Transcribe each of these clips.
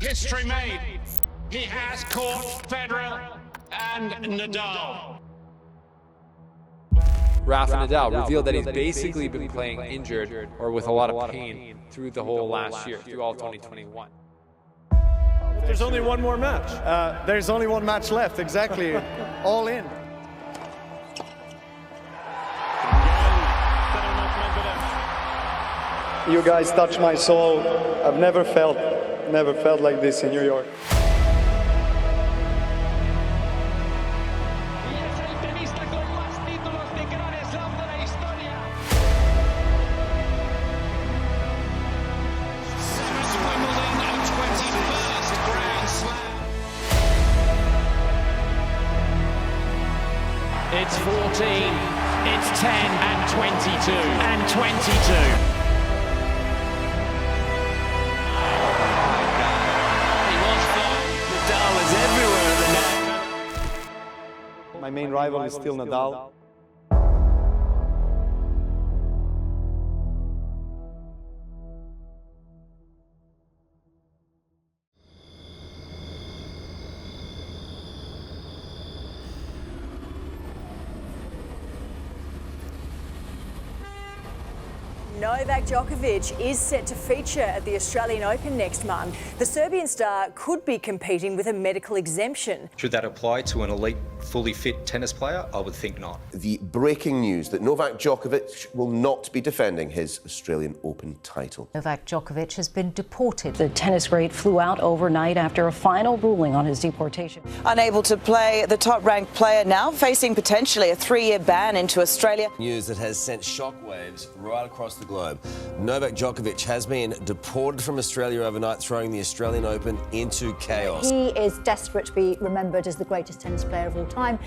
History made. He has caught Federer and Nadal. Rafa Nadal revealed that he's basically been playing injured or with a lot of pain through the whole last year, through all 2021. But there's only one more match. There's only one match left, exactly. All in. You guys touch my soul. I've never felt like this in New York. It's 14, it's 10, and 22, and 22. My main rival is still Nadal. Novak Djokovic is set to feature at the Australian Open next month. The Serbian star could be competing with a medical exemption. Should that apply to an elite, fully fit tennis player? I would think not. The breaking news that Novak Djokovic will not be defending his Australian Open title. Novak Djokovic has been deported. The tennis great flew out overnight after a final ruling on his deportation. Unable to play, the top-ranked player now facing potentially a 3-year ban into Australia. News that has sent shockwaves right across the globe. Novak Djokovic has been deported from Australia overnight, throwing the Australian Open into chaos. He is desperate to be remembered as the greatest tennis player of all time.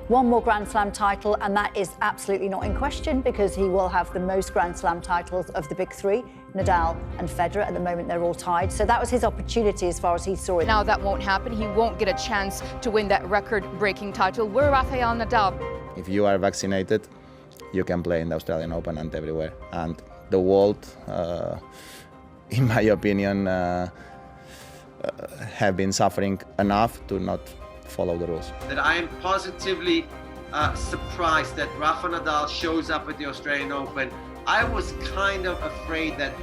One more Grand Slam title, and that is absolutely not in question because he will have the most Grand Slam titles of the big three, Nadal and Federer. At the moment, they're all tied. So that was his opportunity as far as he saw it. Now that won't happen. He won't get a chance to win that record-breaking title. We're Rafael Nadal. If you are vaccinated, you can play in the Australian Open and everywhere. And the world, in my opinion, have been suffering enough to not follow the rules. That I am positively surprised that Rafa Nadal shows up at the Australian Open. I was kind of afraid that,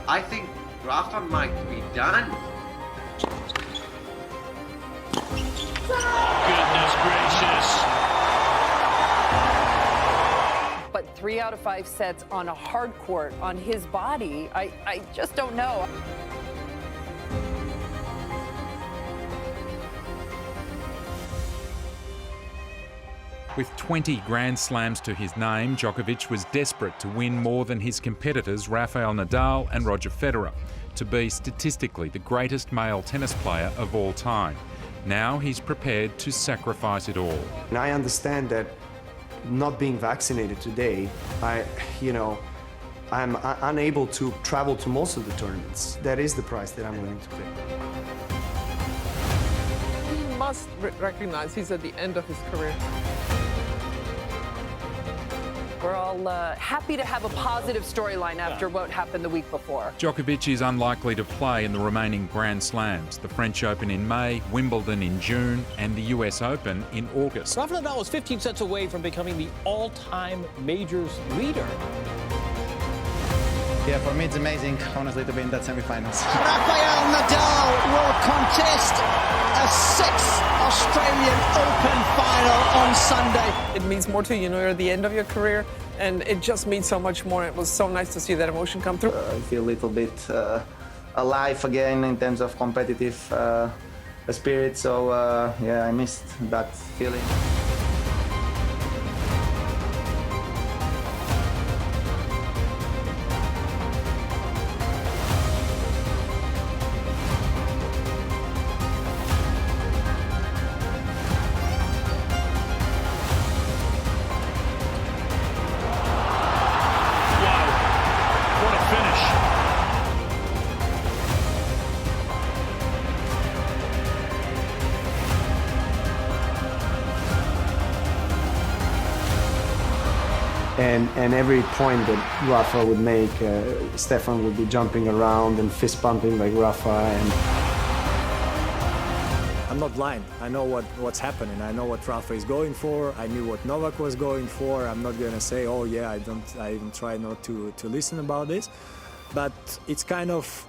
I think Rafa might be done. Goodness gracious. But 3 out of 5 sets on a hard court on his body, I just don't know. With 20 Grand Slams to his name, Djokovic was desperate to win more than his competitors Rafael Nadal and Roger Federer, to be statistically the greatest male tennis player of all time. Now he's prepared to sacrifice it all. And I understand that not being vaccinated today, I'm unable to travel to most of the tournaments. That is the price that I'm willing to pay. He must recognize he's at the end of his career. We're all happy to have a positive storyline after what happened the week before. Djokovic is unlikely to play in the remaining Grand Slams, the French Open in May, Wimbledon in June, and the US Open in August. Rafa Nadal is 15 sets away from becoming the all-time majors leader. Yeah, for me it's amazing, honestly, to be in that semi-finals. Rafael Nadal will contest a 6th Australian Open final on Sunday. It means more to you, you're at the end of your career, and it just means so much more. It was so nice to see that emotion come through. I feel a little bit alive again in terms of competitive spirit, so I missed that feeling. And every point that Rafa would make, Stefan would be jumping around and fist pumping like Rafa. And I'm not blind. I know what's happening. I know what Rafa is going for. I knew what Novak was going for. I'm not gonna say, oh yeah, I even try not to listen about this. But it's kind of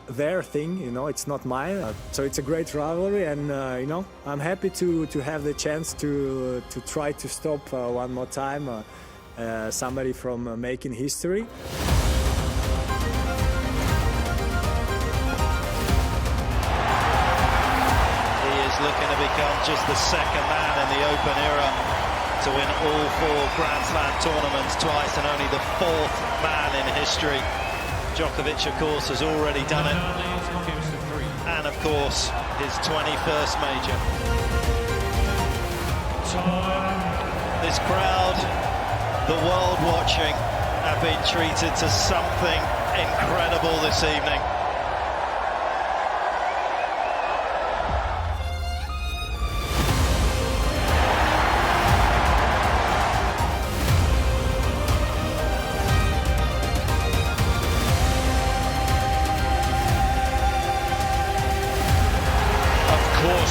their thing, you know, it's not mine. So it's a great rivalry, and you know, I'm happy to have the chance to try to stop one more time somebody from making history. Looking to become just the second man in the Open era to win all 4 Grand Slam tournaments twice, and only the 4th man in history. Djokovic, of course, has already done it, and of course his 21st major. This crowd, the world watching, have been treated to something incredible this evening.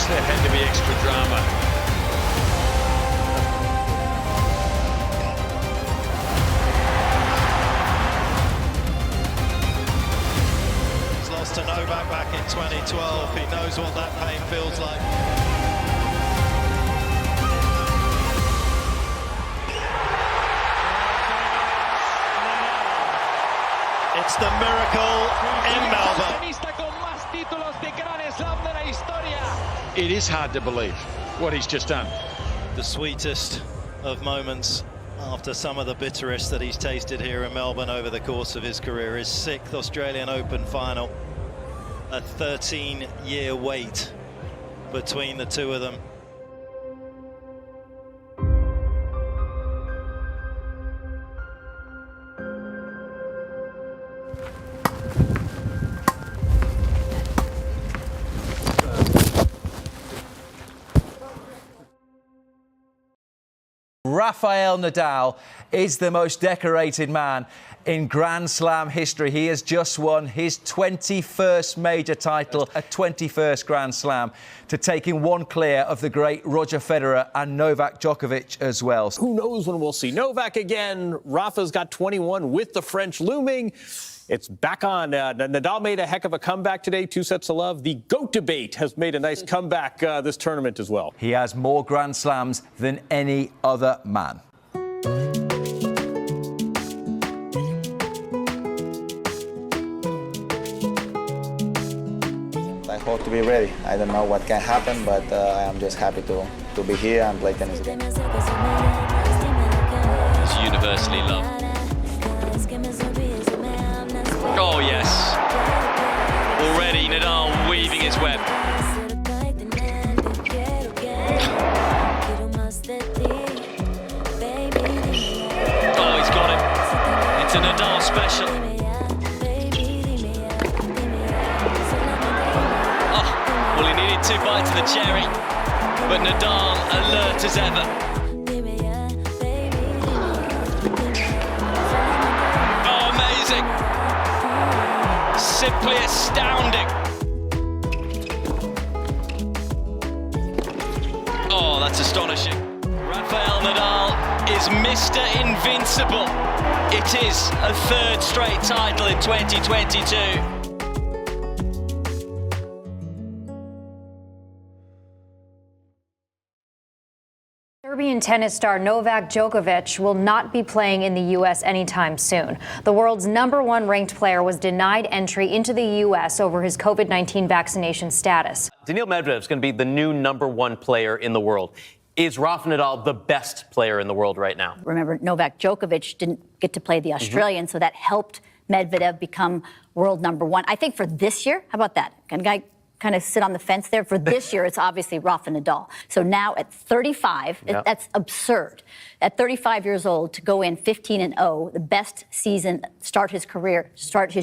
There had to be extra drama. He's lost to Novak back in 2012. He knows what that pain feels like. It's the miracle in Melbourne. It is hard to believe what he's just done. The sweetest of moments after some of the bitterest that he's tasted here in Melbourne over the course of his career. His 6th Australian Open final. A 13-year wait between the two of them. Rafael Nadal is the most decorated man in Grand Slam history. He has just won his 21st major title, a 21st Grand Slam, to taking one clear of the great Roger Federer and Novak Djokovic as well. Who knows when we'll see Novak again? Rafa's got 21 with the French looming. It's back on. Nadal made a heck of a comeback today, 2 sets to love. The GOAT debate has made a nice comeback this tournament as well. He has more Grand Slams than any other man. I hope to be ready. I don't know what can happen, but I am just happy to be here and play tennis again. It's universally loved. Oh, yes. Already Nadal weaving his web. Oh, he's got it. It's a Nadal special. Oh, well, he needed 2 bites of the cherry, but Nadal alert as ever. Oh, amazing. Simply astounding. Oh, that's astonishing. Rafael Nadal is Mr. Invincible. It is a 3rd straight title in 2022. Serbian tennis star Novak Djokovic will not be playing in the U.S. anytime soon. The world's #1 ranked player was denied entry into the U.S. over his COVID-19 vaccination status. Daniil Medvedev is going to be the new #1 player in the world. Is Rafa Nadal the best player in the world right now? Remember, Novak Djokovic didn't get to play the Australian, so that helped Medvedev become world #1. I think for this year, how about that? Can a guy kind of sit on the fence there? For this year, it's obviously Rafa Nadal. So now at 35, that's absurd. At 35 years old, to go in 15-0, the best season, start his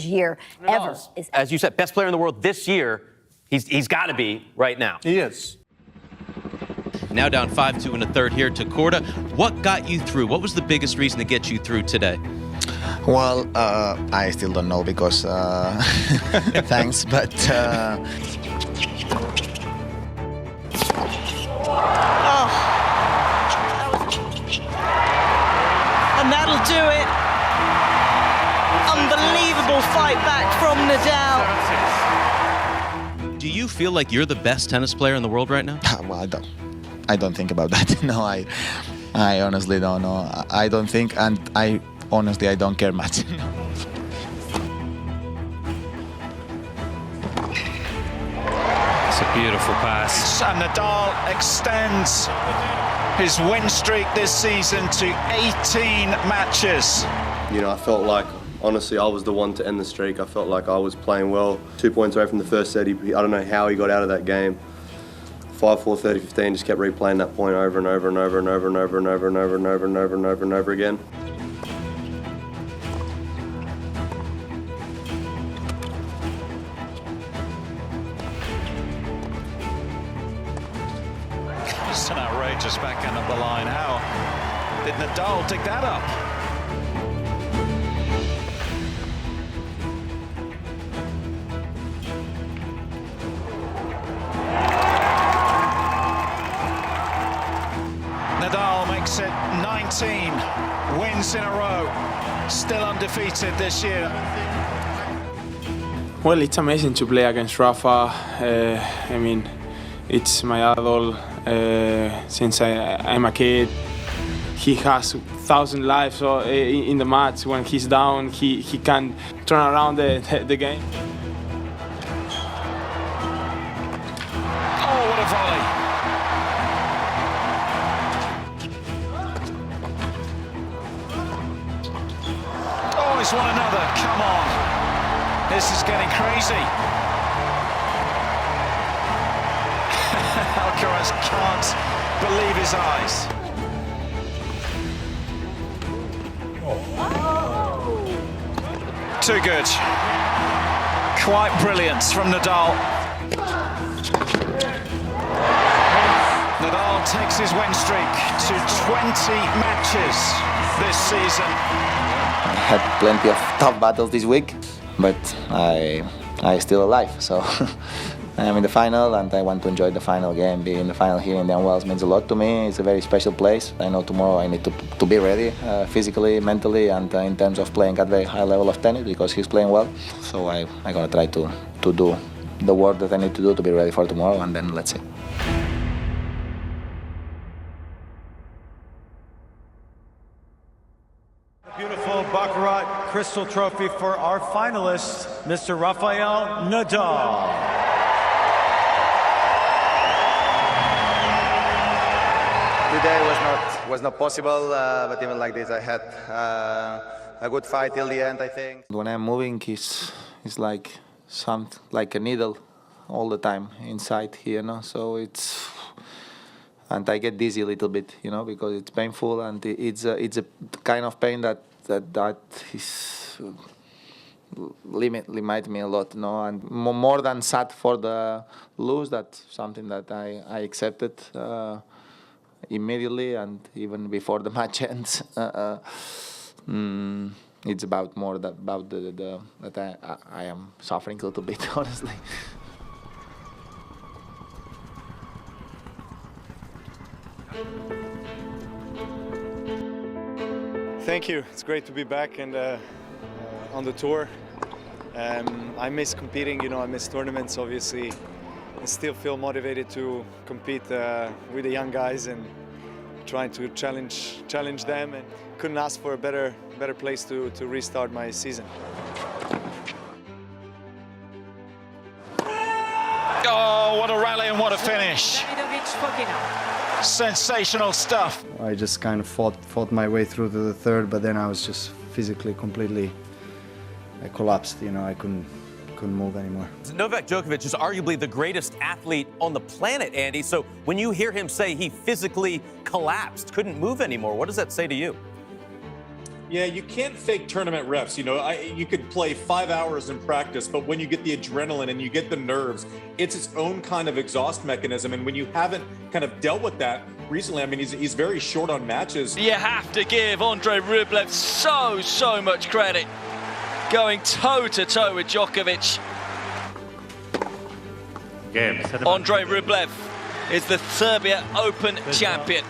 year ever. As you said, best player in the world this year. He's got to be right now. He is. Now down 5-2 in the 3rd here to Korda. What got you through? What was the biggest reason to get you through today? Well, I still don't know because And that'll do it. Unbelievable fight back from Nadal. Do you feel like you're the best tennis player in the world right now? Well, I don't think about that. No, I honestly don't know. I don't think, and I don't care much. It's a beautiful pass. And Nadal extends his win streak this season to 18 matches. You know, I felt like, honestly, I was the one to end the streak. I felt like I was playing well. 2 points away from the first set. I don't know how he got out of that game. 5-4, 30-15, just kept replaying that point over and over and over and over and over and over and over and over and over and over and over again. It's an outrageous backhand up the line. How did Nadal dig that up? Nadal makes it 19 wins in a row, still undefeated this year. Well, it's amazing to play against Rafa. I mean, it's my idol since I'm a kid. He has 1,000 lives so in the match. When he's down, he can turn around the game. Oh, what a volley. Oh, he's won another. Come on. This is getting crazy. Alcaraz can't believe his eyes. Too good. Quite brilliant from Nadal. Nadal takes his win streak to 20 matches this season. I had plenty of tough battles this week, but I still alive, so I am in the final and I want to enjoy the final game. Being in the final here in the Wells means a lot to me. It's a very special place. I know tomorrow I need to be ready physically, mentally, and in terms of playing at a very high level of tennis because he's playing well. So I'm going to try to do the work that I need to do to be ready for tomorrow, and then let's see. Beautiful Baccarat Crystal Trophy for our finalist, Mr. Rafael Nadal. Today was not possible, but even like this, I had a good fight till the end, I think. When I'm moving, it's like like a needle all the time inside here, you know. So and I get dizzy a little bit, you know, because it's painful and it's a kind of pain that is limit me a lot, you know, and more than sad for the lose. That's something that I accepted immediately and even before the match ends. It's about more about that I am suffering a little bit, honestly. Thank you. It's great to be back and on the tour. I miss competing, you know, I miss tournaments, obviously. I still feel motivated to compete with the young guys and trying to challenge them, and couldn't ask for a better place to restart my season. Oh, what a rally and what a finish. Sensational stuff. I just kind of fought my way through to the third, but then I was just physically completely collapsed. You know, I couldn't move anymore. Novak Djokovic is arguably the greatest athlete on the planet, Andy. So when you hear him say he physically collapsed, couldn't move anymore, what does that say to you? Yeah, you can't fake tournament reps. You know, you could play 5 hours in practice, but when you get the adrenaline and you get the nerves, it's its own kind of exhaust mechanism. And when you haven't kind of dealt with that recently, I mean, he's very short on matches. You have to give Andrei Rublev so much credit. Going toe-to-toe with Djokovic. Andrei Rublev is the Serbia Open champion.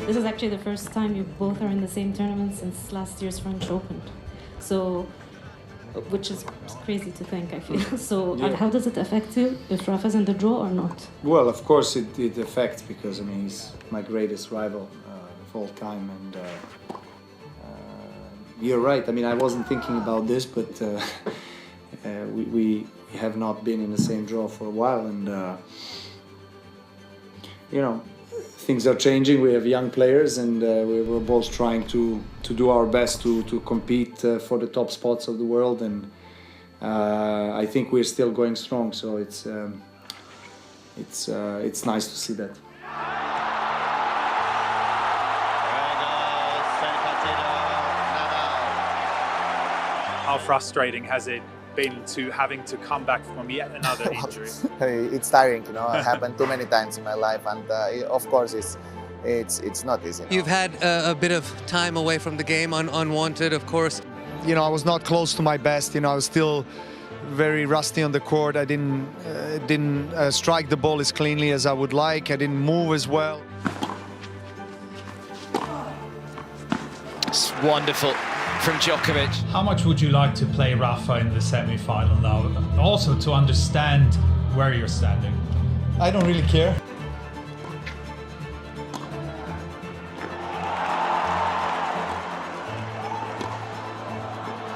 This is actually the first time you both are in the same tournament since last year's French Open. So, which is crazy to think, I feel. So, Yeah. how does it affect you if Rafa's in the draw or not? Well, of course it affects, because I mean he's my greatest rival of all time, and you're right. I mean, I wasn't thinking about this, but we have not been in the same draw for a while, and you know, things are changing. We have young players, and we're both trying to do our best to compete for the top spots of the world, and I think we're still going strong. So it's nice to see that. How frustrating has it been to having to come back from yet another injury? It's tiring, you know. It happened too many times in my life, and of course it's not easy. You've had a bit of time away from the game, unwanted, of course. You know, I was not close to my best. You know, I was still very rusty on the court. I didn't strike the ball as cleanly as I would like. I didn't move as well. It's wonderful from Djokovic. How much would you like to play Rafa in the semi-final now? Also to understand where you're standing. I don't really care.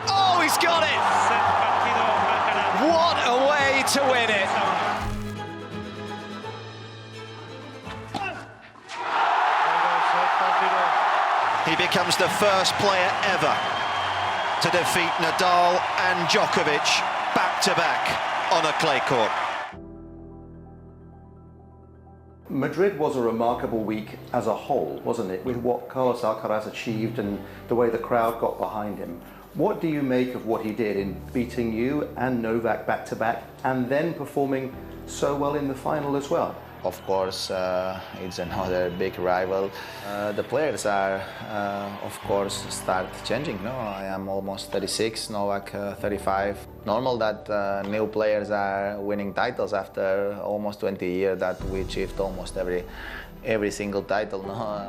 Oh, he's got it! What a way to win it! He becomes the first player ever to defeat Nadal and Djokovic back-to-back on a clay court. Madrid was a remarkable week as a whole, wasn't it? With what Carlos Alcaraz achieved and the way the crowd got behind him. What do you make of what he did in beating you and Novak back-to-back and then performing so well in the final as well? Of course, it's another big rival. The players are, of course, start changing. No, I am almost 36, Novak 35. Normal that new players are winning titles after almost 20 years that we achieved almost every single title. No.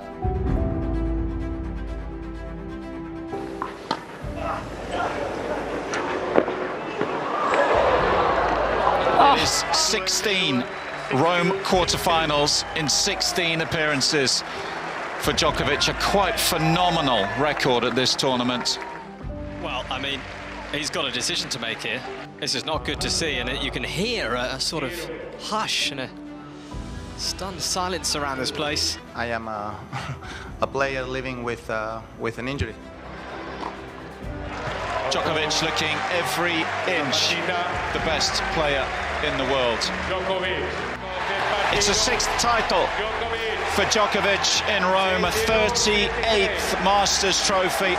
It is 16 Rome quarterfinals in 16 appearances for Djokovic, a quite phenomenal record at this tournament. Well, I mean, he's got a decision to make here. This is not good to see, and you can hear a sort of hush and a stunned silence around this place. I am a player living with an injury. Djokovic looking every inch the best player in the world. It's a 6th title for Djokovic in Rome, a 38th Masters trophy.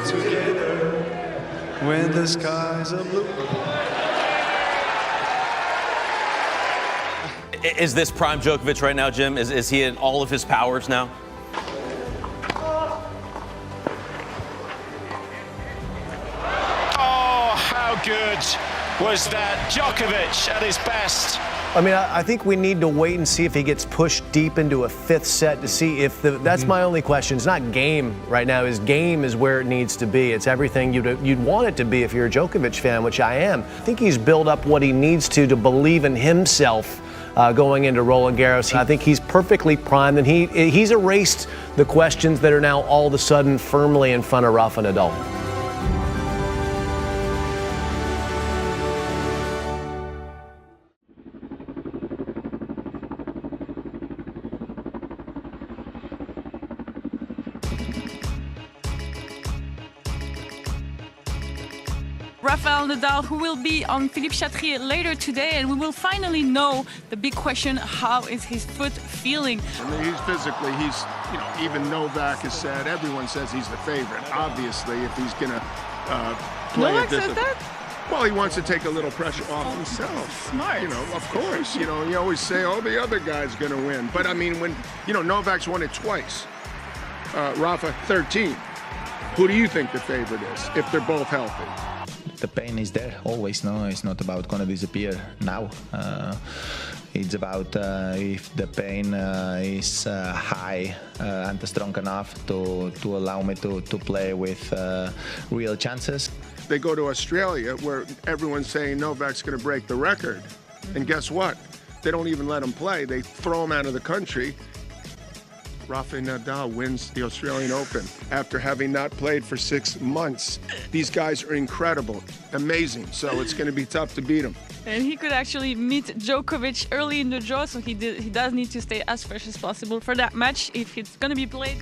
Together, when the skies are blue. Is this prime Djokovic right now, Jim? Is he in all of his powers now? How good was that? Djokovic at his best. I mean, I think we need to wait and see if he gets pushed deep into a 5th set to see if that's my only question. It's not game right now. His game is where it needs to be. It's everything you'd want it to be if you're a Djokovic fan, which I am. I think he's built up what he needs to believe in himself going into Roland Garros. I think he's perfectly primed, and he's erased the questions that are now all of a sudden firmly in front of Rafa Nadal. Rafael Nadal, who will be on Philippe Chatrier later today, and we will finally know the big question: how is his foot feeling? I mean, he's physically, even Novak has said, everyone says he's the favorite. Obviously, if he's going to play Novak at this. said that? Well, he wants to take a little pressure off himself. Smart. You know, of course. You know, you always say, oh, the other guy's going to win. But, I mean, when, you know, Novak's won it twice. Rafa, 13. Who do you think the favorite is, if they're both healthy? The pain is there always, no? It's not about gonna disappear now. It's about if the pain is high and strong enough to allow me to play with real chances. They go to Australia, where everyone's saying Novak's going to break the record. And guess what? They don't even let him play. They throw him out of the country. Rafa Nadal wins the Australian Open after having not played for 6 months. These guys are incredible, amazing, so it's going to be tough to beat them. And he could actually meet Djokovic early in the draw, so he does need to stay as fresh as possible for that match if it's going to be played.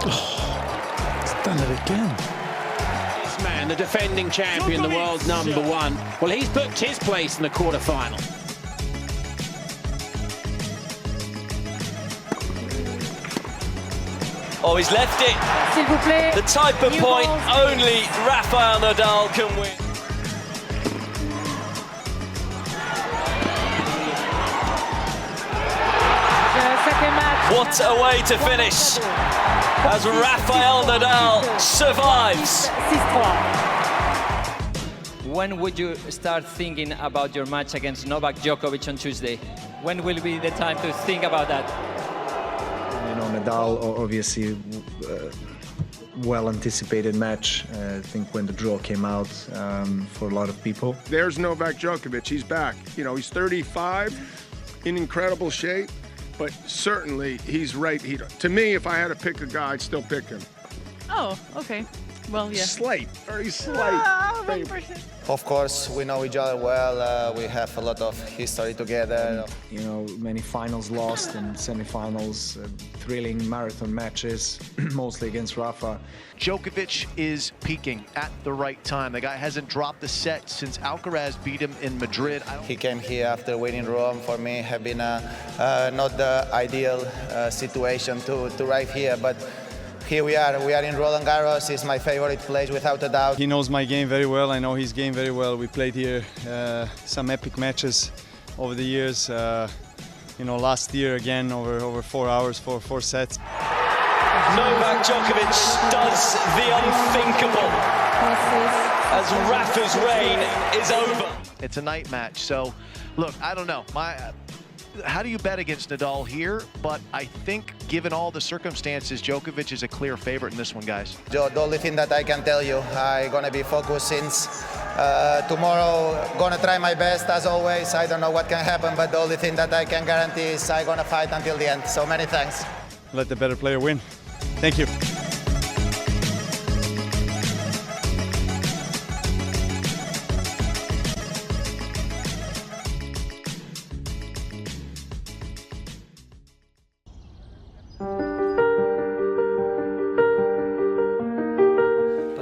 He's done it again. This man, the defending champion, the world #1, well, he's booked his place in the quarterfinal. Oh, he's left it. S'il vous plaît. The type of point only Rafael Nadal can win. What a way to finish as Rafael Nadal survives. When would you start thinking about your match against Novak Djokovic on Tuesday? When will be the time to think about that? You know, Nadal, obviously, well anticipated match. I think when the draw came out for a lot of people. There's Novak Djokovic, he's back. You know, he's 35, in incredible shape, but certainly he's right. To me, if I had to pick a guy, I'd still pick him. Oh, okay. Well, yeah. Slight, very slight. 1%. Of course, we know each other well. We have a lot of history together. You know, many finals lost and semifinals, thrilling marathon matches, mostly against Rafa. Djokovic is peaking at the right time. The guy hasn't dropped a set since Alcaraz beat him in Madrid. He came here after winning Rome. For me, have been not the ideal situation to arrive here, but here we are in Roland Garros. It's my favorite place without a doubt. He knows my game very well. I know his game very well. We played here some epic matches over the years. You know, last year again over 4 hours, four sets. Novak Djokovic does the unthinkable as Rafa's reign is over. It's a night match, so look, I don't know. How do you bet against Nadal here? But I think, given all the circumstances, Djokovic is a clear favorite in this one, guys. The only thing that I can tell you, I'm gonna be focused since tomorrow. Gonna try my best as always. I don't know what can happen, but the only thing that I can guarantee is I'm gonna fight until the end. So many thanks. Let the better player win. Thank you.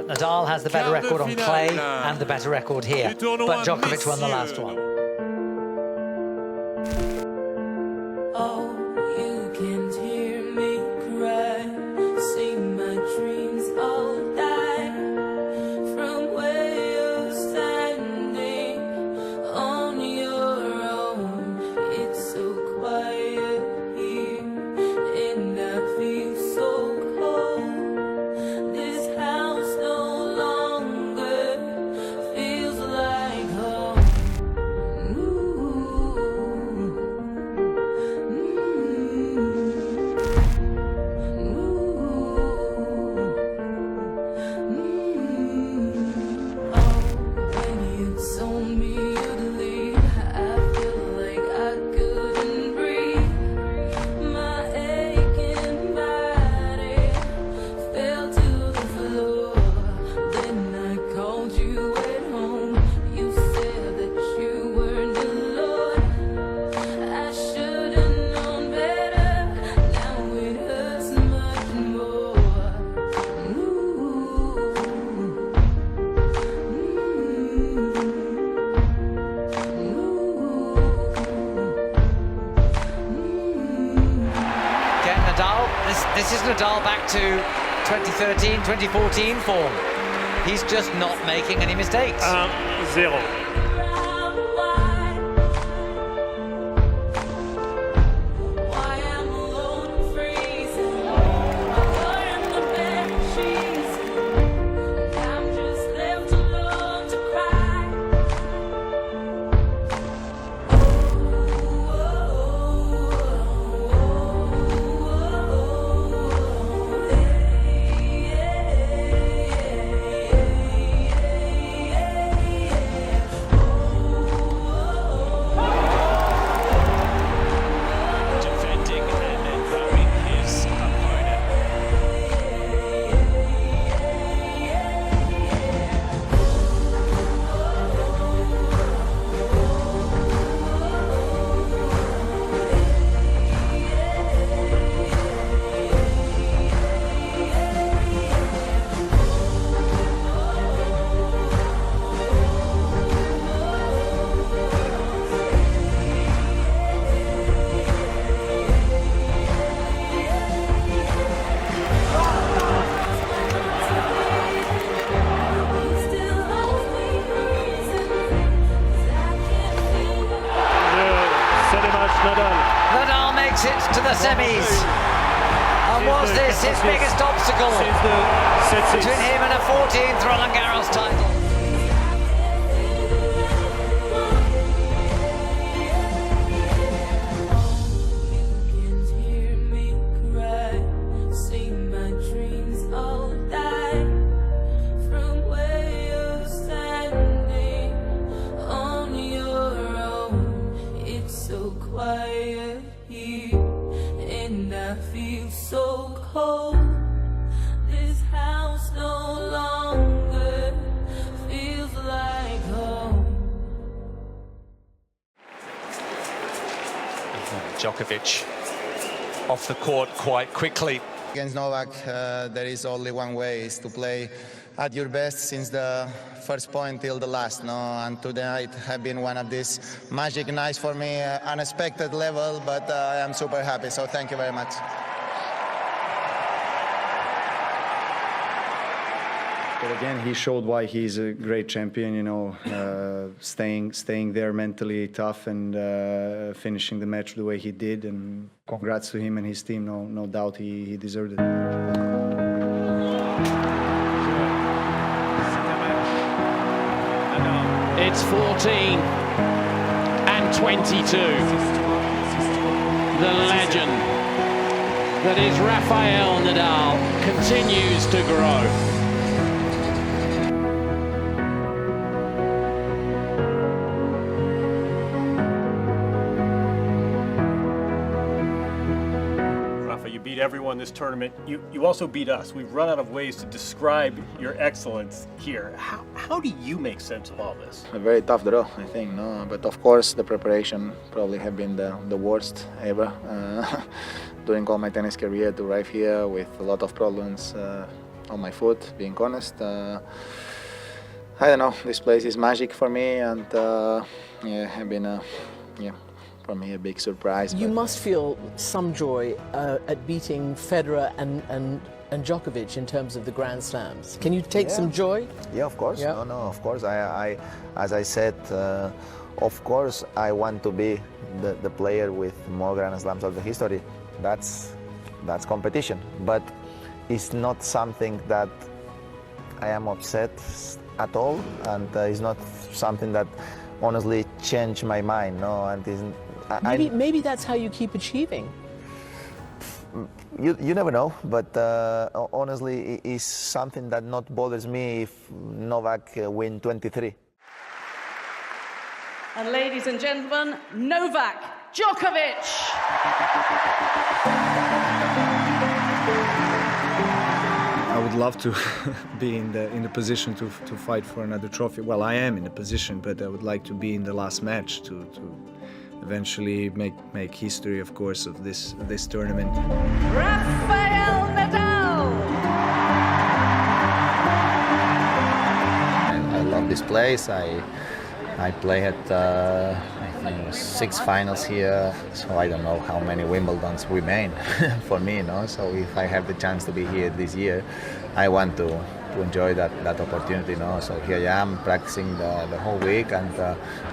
Nadal has the better record on clay and the better record here, but Djokovic won the last one. Oh, you can't hear me cry, see my dreams all die from where you're standing on your own. It's so quiet here and I feel so cold. This house no longer feels like home. When you told me you'd leave, I feel like I couldn't breathe. My aching body fell to the floor. Then I called you at home. You said that you weren't alone. I should have known better. Now it hurts much more. Again, Nadal. This is Nadal back to 2013, 2014 form. He's just not making any mistakes. 1-0. Nadal makes it to the semis. And was this his biggest obstacle between him and a 14th Roland Garros title? Djokovic off the court quite quickly. Against Novak, there is only one way, is to play at your best since the first point till the last. No? And tonight have been one of these magic nights for me, unexpected level, but I am super happy, so thank you very much. But again, he showed why he's a great champion, you know, staying there mentally tough and finishing the match the way he did. And congrats to him and his team, no doubt he deserved it. It's 14 and 22. The legend that is Rafael Nadal continues to grow. Everyone this tournament. You also beat us. We've run out of ways to describe your excellence here. How do you make sense of all this? A very tough draw, I think, no? But of course the preparation probably have been the worst ever during all my tennis career to arrive here with a lot of problems on my foot, being honest. I don't know, this place is magic for me, and yeah, have been for me a big surprise. You must feel some joy at beating Federer and Djokovic in terms of the Grand Slams. Can you take some joy? Yeah, of course. Yeah. No, of course. I as I said, of course, I want to be the player with more Grand Slams of the history. That's competition, but it's not something that I am upset at all, and it's not something that honestly changed my mind. No, and isn't. Maybe that's how you keep achieving. You never know, but honestly, it's something that not bothers me if Novak win 23. And ladies and gentlemen, Novak Djokovic. I would love to be in the position to fight for another trophy. Well, I am in a position, but I would like to be in the last match to eventually make history, of course, of this tournament. Rafael Nadal. I love this place. I play at I think it was 6 finals here, so I don't know how many Wimbledons remain for me, So if I have the chance to be here this year, I want to enjoy that opportunity, So here I am practicing the whole week and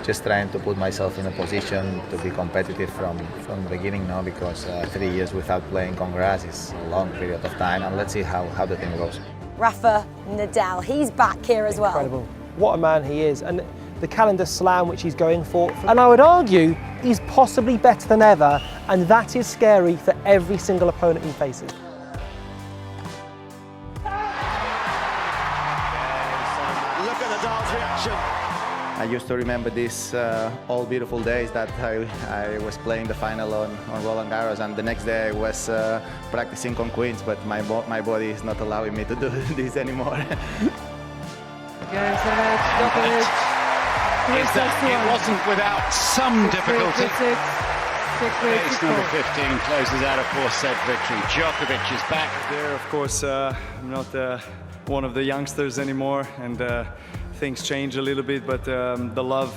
just trying to put myself in a position to be competitive from the beginning, Because 3 years without playing on grass is a long period of time, and let's see how the thing goes. Rafa Nadal, he's back here as well. Incredible. What a man he is. And the calendar slam which he's going for. And I would argue he's possibly better than ever, and that is scary for every single opponent he faces. Look at Nadal's reaction. I used to remember these all beautiful days that I was playing the final on Roland Garros, and the next day I was practicing on Queens, but my body is not allowing me to do this anymore. Is that it wasn't without some difficulty. Ace number 15 closes out a 4-set victory. Djokovic is back. There, of course, I'm not one of the youngsters anymore, and things change a little bit, but the love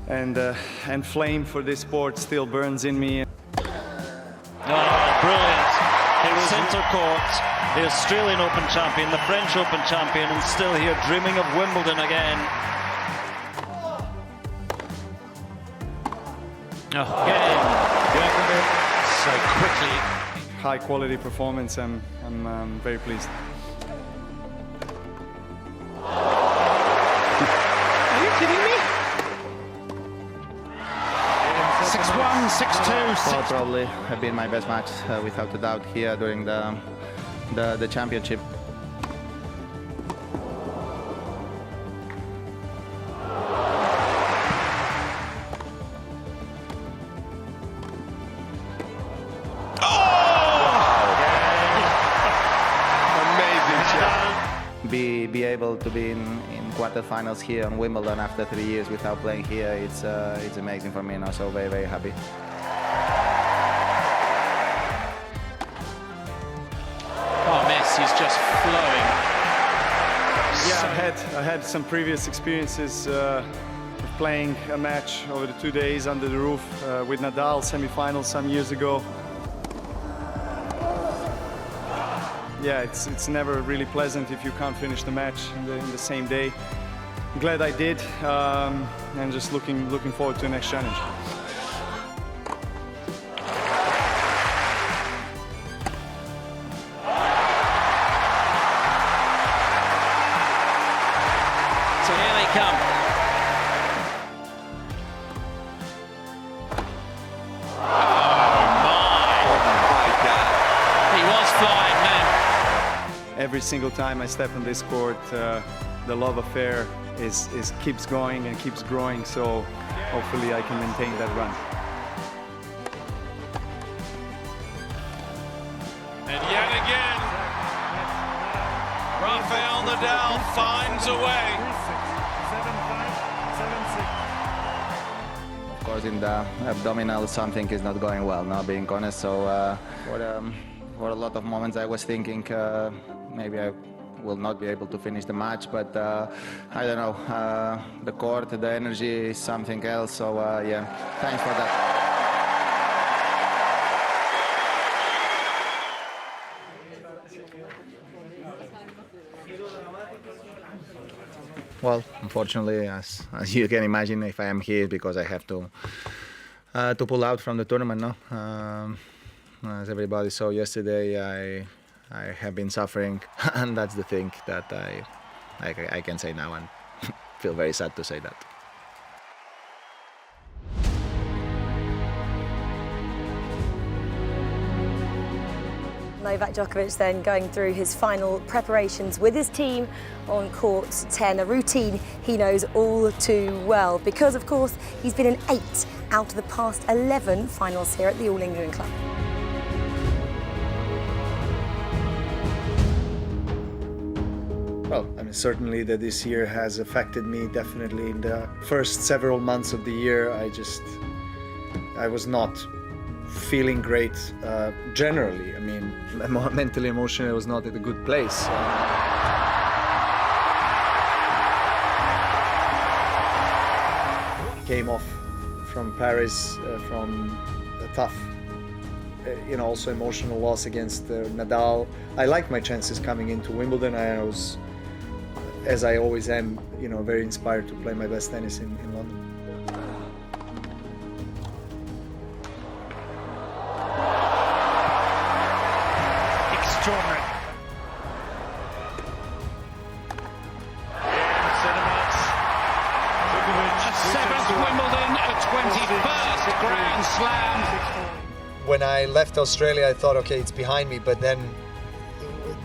and flame for this sport still burns in me. Brilliant. He was centre court, the Australian Open champion, the French Open champion, and still here dreaming of Wimbledon again. Again, Djokovic so quickly. High quality performance, I'm very pleased. Are you kidding me? 6-1, 6-2, 6. Probably have been my best match without a doubt here during the championship. Be able to be in quarterfinals here on Wimbledon after 3 years without playing here, it's amazing for me, so very, very happy. Oh, Messi's just flowing. Yeah, I had some previous experiences of playing a match over the 2 days under the roof with Nadal, semi-finals some years ago. Yeah, it's never really pleasant if you can't finish the match in the same day. I'm glad I did, and just looking forward to the next challenge. So here they come. Every single time I step on this court, the love affair keeps going and keeps growing, so hopefully I can maintain that run. And yet again, Rafael Nadal finds a way. Of course, in the abdominal, something is not going well, being honest. So for a lot of moments I was thinking maybe I will not be able to finish the match, but I don't know, the court, the energy is something else, so yeah, thanks for that. Well, unfortunately, as you can imagine, if I am here because I have to pull out from the tournament, as everybody saw yesterday, I have been suffering, and that's the thing that I can say now, and feel very sad to say that. Novak Djokovic then going through his final preparations with his team on court 10, a routine he knows all too well because, of course, he's been in 8 out of the past 11 finals here at the All England Club. Well, I mean, certainly that this year has affected me definitely. In the first several months of the year, I was not feeling great generally. I mean, mentally, emotionally, I was not at a good place. came off from Paris from a tough, also emotional loss against Nadal. I liked my chances coming into Wimbledon. I was, as I always am, very inspired to play my best tennis in London. Extraordinary. Seventh Wimbledon, a 21st Grand Slam. When I left Australia, I thought, okay, it's behind me, but then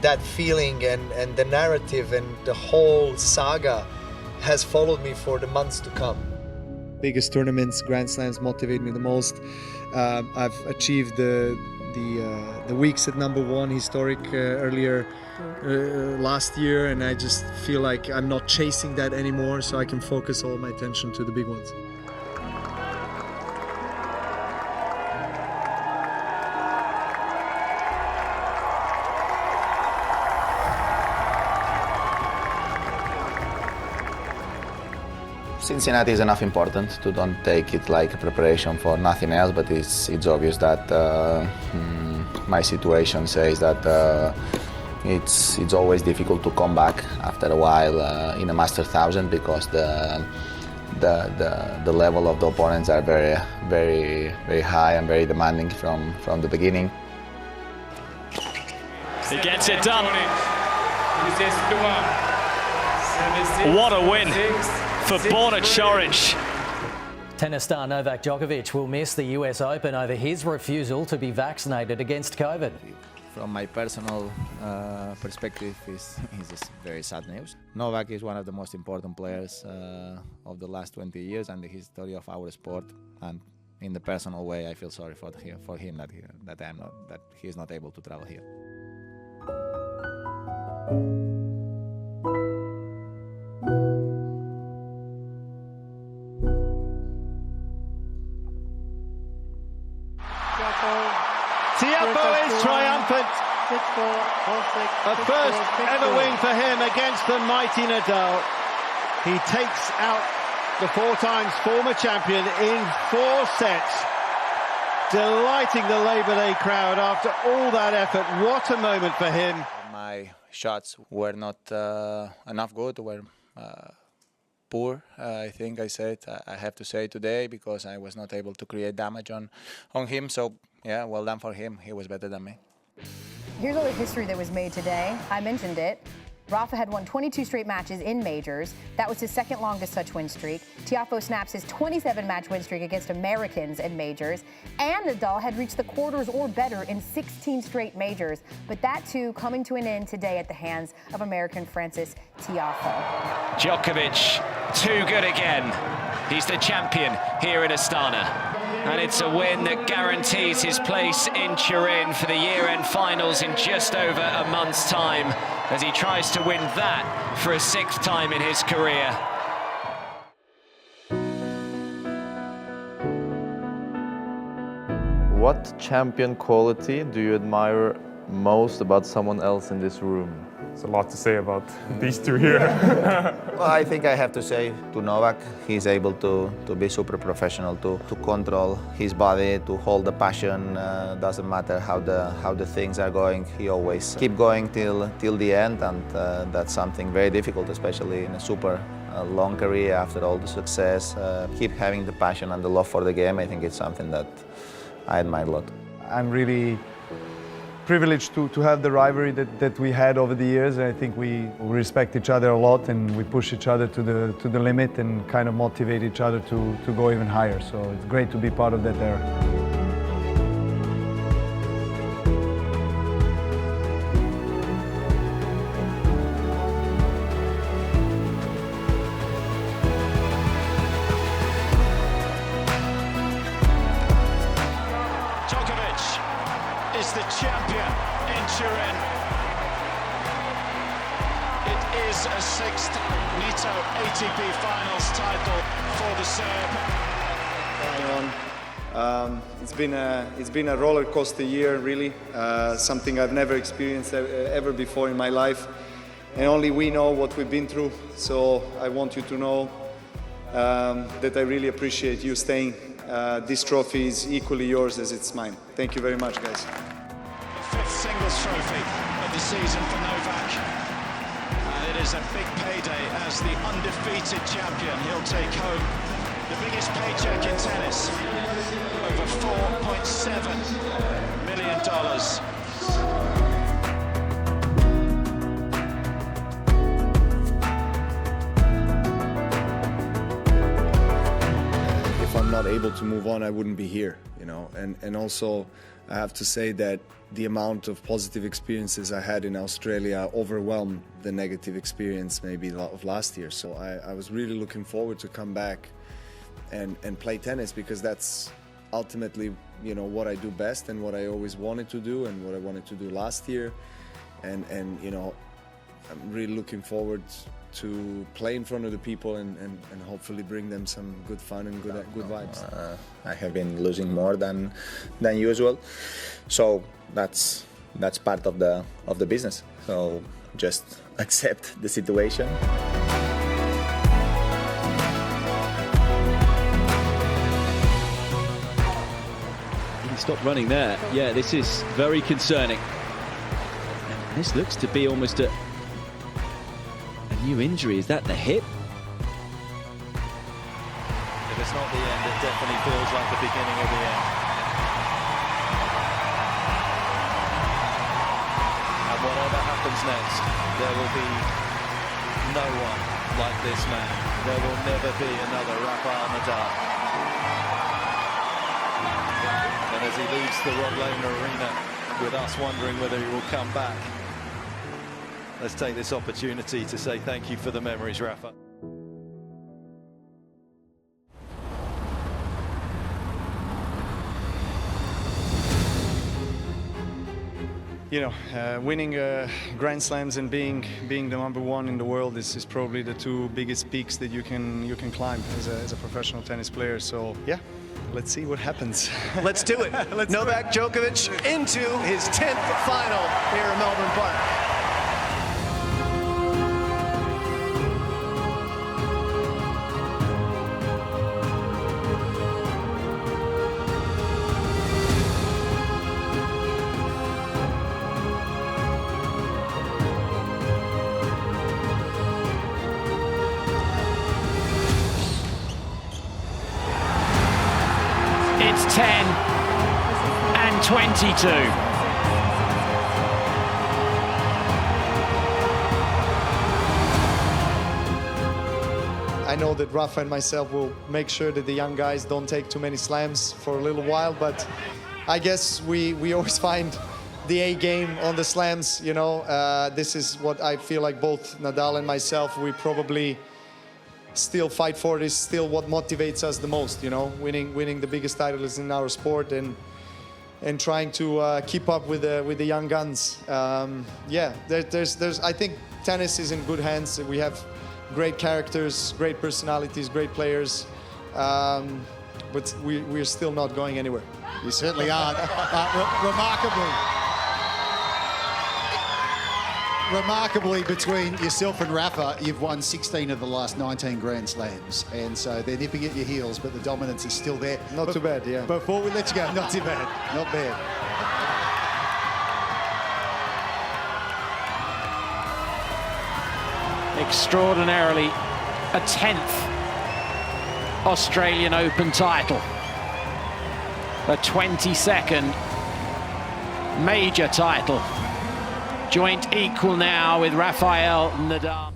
that feeling and the narrative and the whole saga has followed me for the months to come. Biggest tournaments, Grand Slams motivate me the most. I've achieved the weeks at #1 historic earlier last year, and I just feel like I'm not chasing that anymore, so I can focus all my attention to the big ones. Cincinnati is enough important to don't take it like a preparation for nothing else, but it's obvious that my situation says that it's always difficult to come back after a while in a Master 1000 because the level of the opponents are very, very, very high and very demanding from the beginning. He gets it done. What a win for Borna Coric. Tennis star Novak Djokovic will miss the US Open over his refusal to be vaccinated against COVID. From my personal perspective, is very sad news. Novak is one of the most important players of the last 20 years and the history of our sport. And in the personal way, I feel sorry for him that he is not able to travel here. Tiafoe is triumphant. A first ever win for him against the mighty Nadal. He takes out the 4 times former champion in 4 sets, delighting the Labor Day crowd after all that effort. What a moment for him. My shots were not enough good, were poor, I think I said. I have to say today because I was not able to create damage on him. So, yeah, well done for him. He was better than me. Here's all the history that was made today. I mentioned it. Rafa had won 22 straight matches in majors. That was his second longest such win streak. Tiafoe snaps his 27-match win streak against Americans in majors. And Nadal had reached the quarters or better in 16 straight majors. But that, too, coming to an end today at the hands of American Frances Tiafoe. Djokovic, too good again. He's the champion here in Astana. And it's a win that guarantees his place in Turin for the year-end finals in just over a month's time, as he tries to win that for a 6th time in his career. What champion quality do you admire most about someone else in this room? There's a lot to say about these two here. Well, I think I have to say to Novak, he's able to be super professional, to control his body, to hold the passion. Doesn't matter how the things are going. He always keep going till the end, and that's something very difficult, especially in a super long career after all the success. Keep having the passion and the love for the game. I think it's something that I admire a lot. I'm really privileged to have the rivalry that we had over the years. I think we respect each other a lot, and we push each other to the limit and kind of motivate each other to go even higher. So it's great to be part of that era. Is the champion in Turin. It is a 6th Nitto ATP Finals title for the Serb. It's been a roller coaster year, really. Something I've never experienced ever before in my life, and only we know what we've been through. So I want you to know that I really appreciate you staying. This trophy is equally yours as it's mine. Thank you very much, guys. Fifth singles trophy of the season for Novak. And it is a big payday as the undefeated champion. He'll take home the biggest paycheck in tennis, over $4.7 million. If I'm not able to move on, I wouldn't be here, you know. And also, I have to say that the amount of positive experiences I had in Australia overwhelmed the negative experience maybe of last year. So I was really looking forward to come back and play tennis, because that's ultimately, you know, what I do best and what I always wanted to do and what I wanted to do last year. And you know, I'm really looking forward to play in front of the people and hopefully bring them some good fun and good vibes. I have been losing more than usual, so that's part of the business. So just accept the situation. Stop running there. Yeah, this is very concerning. This looks to be almost a new injury. Is that the hip? If it's not the end, it definitely feels like the beginning of the end. And whatever happens next, there will be no one like this man. There will never be another Rafa Nadal. And as he leaves the Roland arena with us wondering whether he will come back, let's take this opportunity to say thank you for the memories, Rafa. You know, winning Grand Slams and being the #1 in the world is probably the two biggest peaks that you can climb as a professional tennis player. So yeah, let's see what happens. Let's do it. Novak Djokovic into his 10th final here in Melbourne Park. It's 10 and 22. I know that Rafa and myself will make sure that the young guys don't take too many slams for a little while, but I guess we always find the A game on the slams, you know. This is what I feel like both Nadal and myself, we probably still fight for. It is still what motivates us the most, you know. Winning the biggest titles in our sport and trying to keep up with the young guns. Yeah, there's I think tennis is in good hands. We have great characters, great personalities, great players, but we're still not going anywhere. You certainly aren't. Remarkably, between yourself and Rafa, you've won 16 of the last 19 Grand Slams, and so they're nipping at your heels, but the dominance is still there. Not too bad, yeah. Before we let you go, not too bad, not bad. Extraordinarily, a 10th Australian Open title. A 22nd major title. Joint equal now with Rafael Nadal.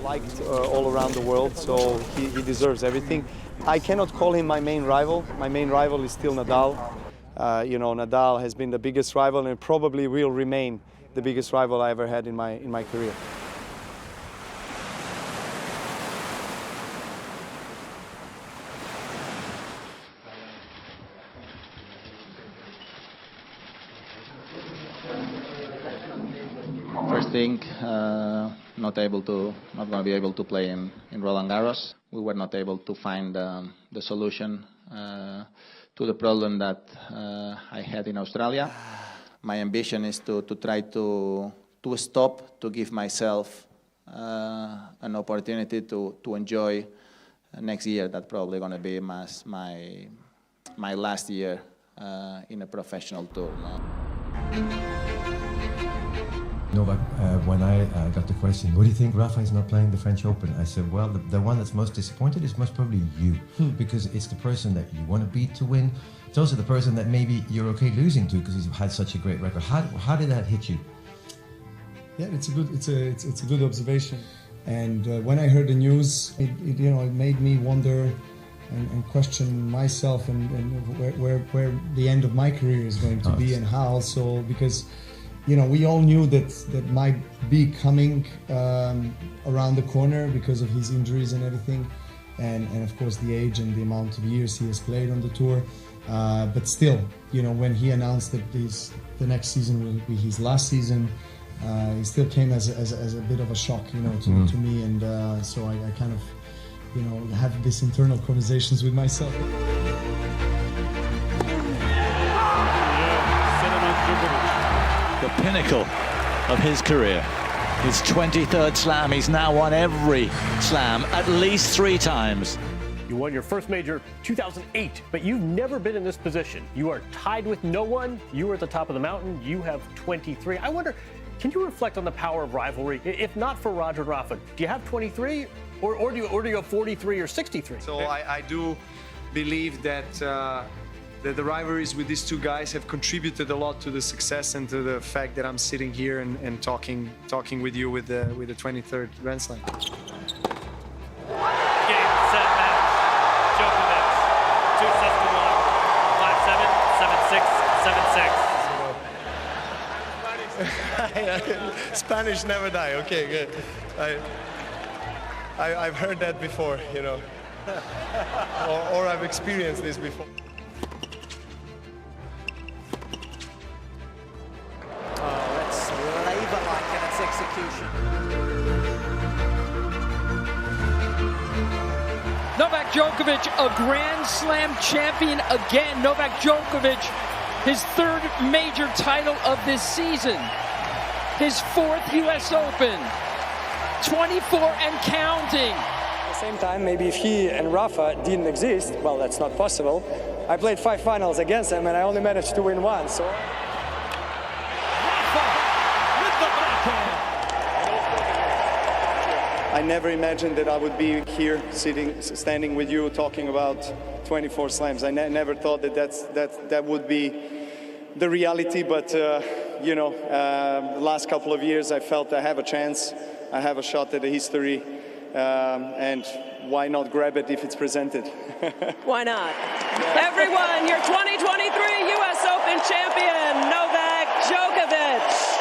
Liked all around the world, so he deserves everything. I cannot call him my main rival. My main rival is still Nadal. You know, Nadal has been the biggest rival and probably will remain the biggest rival I ever had in my career. First thing, not going to be able to play in Roland Garros. We were not able to find the solution to the problem that I had in Australia. My ambition is to try to stop, to give myself an opportunity to enjoy next year. That's probably going to be my last year in a professional tour. Novak, when I got the question, what do you think Rafa is not playing the French Open? I said, well, the one that's most disappointed is most probably you, because it's the person that you want to beat to win. It's also the person that maybe you're okay losing to because he's had such a great record. How did that hit you? Yeah, it's a good observation. And when I heard the news, it made me wonder and question myself and where the end of my career is going to be and how. So because we all knew that might be coming around the corner because of his injuries and everything, and of course the age and the amount of years he has played on the tour. But still, when he announced that the next season will be his last season, it still came as a bit of a shock, to me, and so I kind of, have these internal conversations with myself. The pinnacle of his career, his 23rd slam. He's now won every slam at least 3 times. You won your first major 2008, but you've never been in this position. You are tied with no one. You are at the top of the mountain. You have 23. I wonder, can you reflect on the power of rivalry? If not for Roger and Rafa, do you have 23 or do you have 43 or 63? So I do believe that the rivalries with these two guys have contributed a lot to the success and to the fact that I'm sitting here and talking with you with the 23rd Grand Slam. Game, set, match. Djokovic, 2-7, 5-7, 7-6, 7-6. Spanish never die. Okay, good. I've heard that before, or I've experienced this before. Let's labour like in its execution. Novak Djokovic, a Grand Slam champion again. Novak Djokovic, his 3rd major title of this season. His 4th US Open. 24 and counting. At the same time, maybe if he and Rafa didn't exist, well, that's not possible. I played 5 finals against them and I only managed to win 1, so... I never imagined that I would be here, standing with you, talking about 24 slams. I never thought that would be the reality, but the last couple of years I felt I have a chance. I have a shot at the history, and why not grab it if it's presented? Why not? Everyone, your 2023 US Open champion, Novak Djokovic.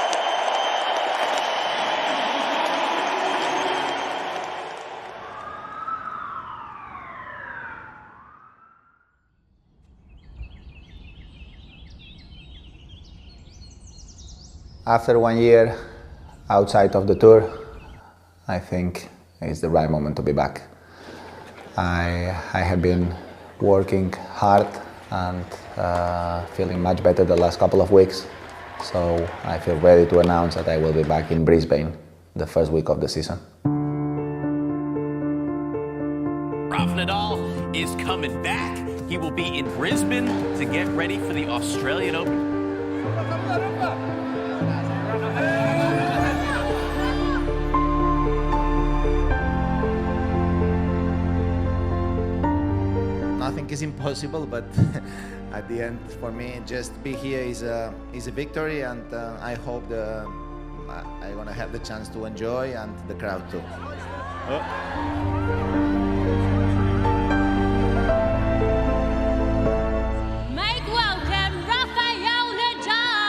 After 1 year outside of the tour, I think it's the right moment to be back. I have been working hard and feeling much better the last couple of weeks, so I feel ready to announce that I will be back in Brisbane the first week of the season. Rafa Nadal is coming back. He will be in Brisbane to get ready for the Australian Open. Nothing is impossible, but at the end, for me, just be here is a victory, and I hope I'm gonna have the chance to enjoy, and the crowd too. Make welcome Rafael Nadal.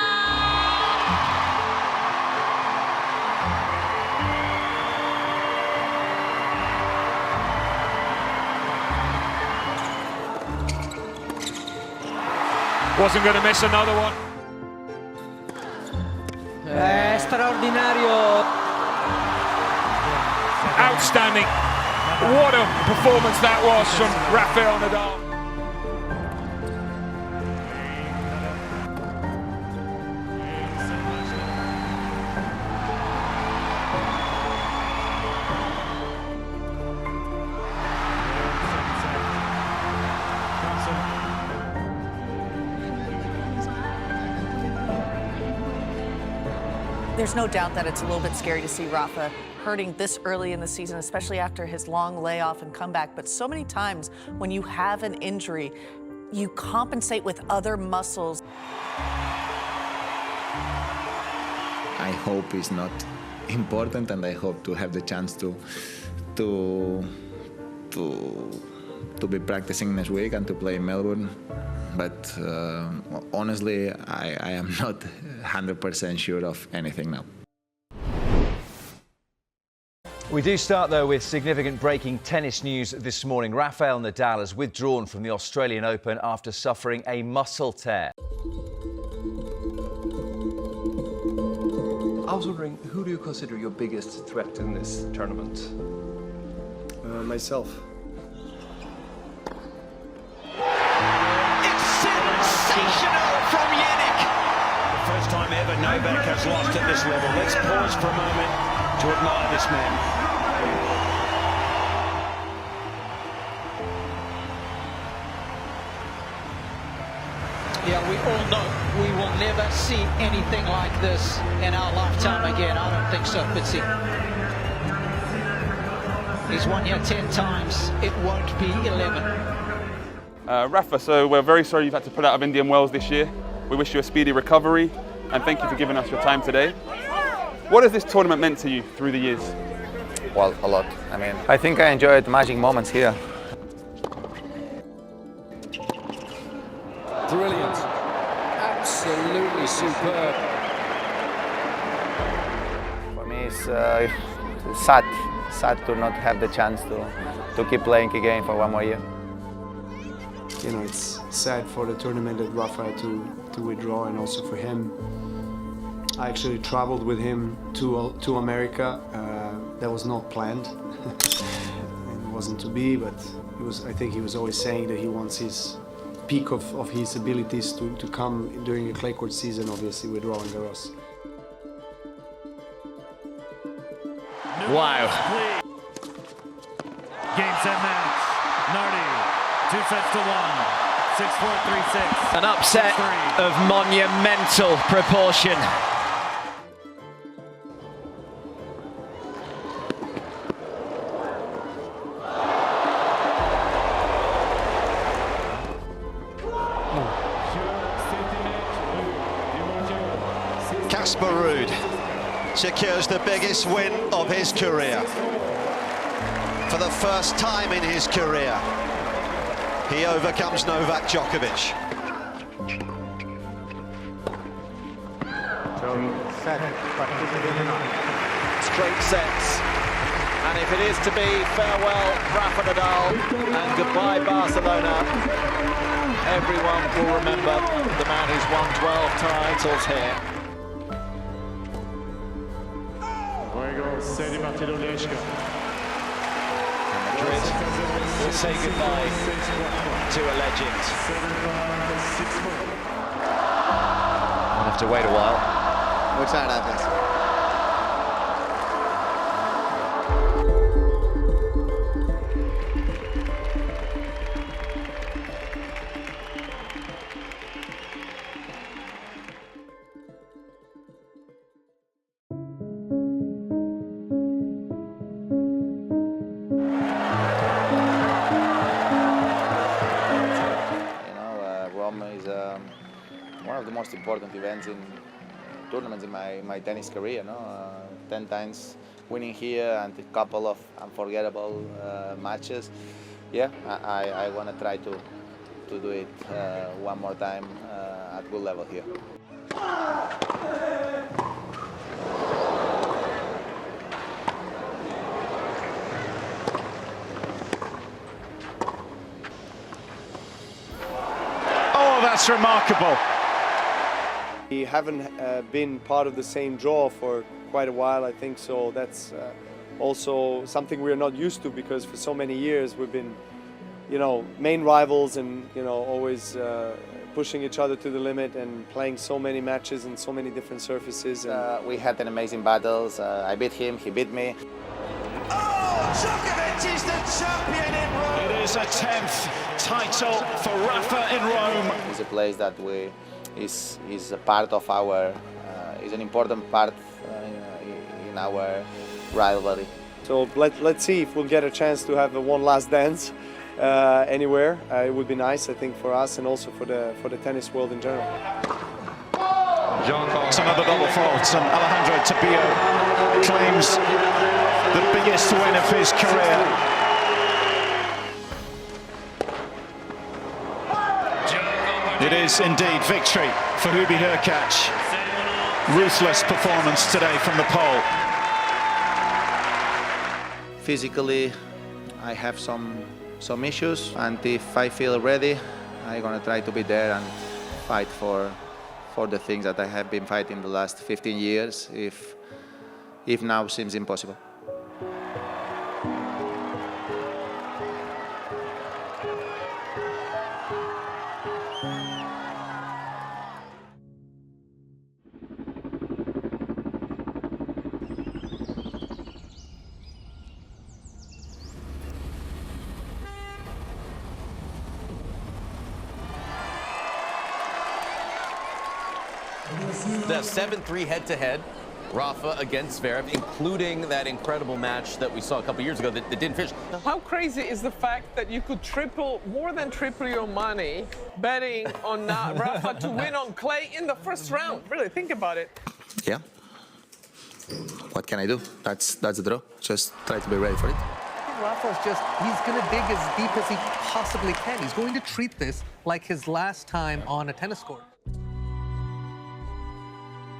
Wasn't going to miss another one. Straordinario. Outstanding. What a performance that was from Rafael Nadal. There's no doubt that it's a little bit scary to see Rafa hurting this early in the season, especially after his long layoff and comeback. But so many times when you have an injury, you compensate with other muscles. I hope it's not important, and I hope to have the chance to be practicing next week and to play in Melbourne. But honestly, I am not 100% sure of anything now. We do start, though, with significant breaking tennis news this morning. Rafael Nadal has withdrawn from the Australian Open after suffering a muscle tear. I was wondering, who do you consider your biggest threat in this tournament? Myself. It's sensational from Yannick. The first time ever Novak has lost at this level. Let's pause for a moment to admire this man. Yeah, we all know we will never see anything like this in our lifetime again. I don't think so, Fitzy. He's won here 10 times. It won't be 11. Rafa, so we're very sorry you've had to pull out of Indian Wells this year. We wish you a speedy recovery, and thank you for giving us your time today. What has this tournament meant to you through the years? Well, a lot. I mean, I think I enjoyed magic moments here. Brilliant. Absolutely superb. For me, it's sad to not have the chance to keep playing again for one more year. You know, it's sad for the tournament that Rafa had to withdraw, and also for him. I actually traveled with him to America. That was not planned. It wasn't to be, but I think he was always saying that he wants his peak of his abilities to come during a clay court season, obviously with Roland Garros. Wow. Game, set, match. Nardi, 2 sets to 1. 6-4, 3-6. An upset of monumental proportion. Casper Ruud secures the biggest win of his career. For the first time in his career, he overcomes Novak Djokovic. Straight sets. And if it is to be farewell Rafa Nadal and goodbye Barcelona, everyone will remember the man who's won 12 titles here. Madrid will say goodbye to a legend. We'll have to wait a while. Muchas gracias. One of the most important events in tournaments in my tennis career. 10 times winning here and a couple of unforgettable matches. Yeah, I want to try to do it one more time at good level here. Oh, that's remarkable. We haven't been part of the same draw for quite a while, I think, so that's also something we're not used to, because for so many years we've been, main rivals and, always pushing each other to the limit and playing so many matches and so many different surfaces. We had an amazing battles. I beat him, he beat me. Oh, Djokovic is the champion in Rome. It is a 10th title for Rafa in Rome. It's a place that is a part of our He's an important part in our rivalry. So let's see if we'll get a chance to have one last dance anywhere. It would be nice, I think, for us and also for the tennis world in general. It's another double fault, and Alejandro Tapio claims the biggest win of his career. It is indeed victory for Hubie Hurkacz. Ruthless performance today from the Pole. Physically, I have some issues, and if I feel ready, I'm gonna try to be there and fight for the things that I have been fighting the last 15 years, if now seems impossible. The 7-3 head-to-head, Rafa against Zverev, including that incredible match that we saw a couple years ago that didn't finish. How crazy is the fact that you could more than triple your money betting on Rafa to win on clay in the first round? Really, think about it. Yeah. What can I do? That's the draw. Just try to be ready for it. Rafa's he's going to dig as deep as he possibly can. He's going to treat this like his last time on a tennis court.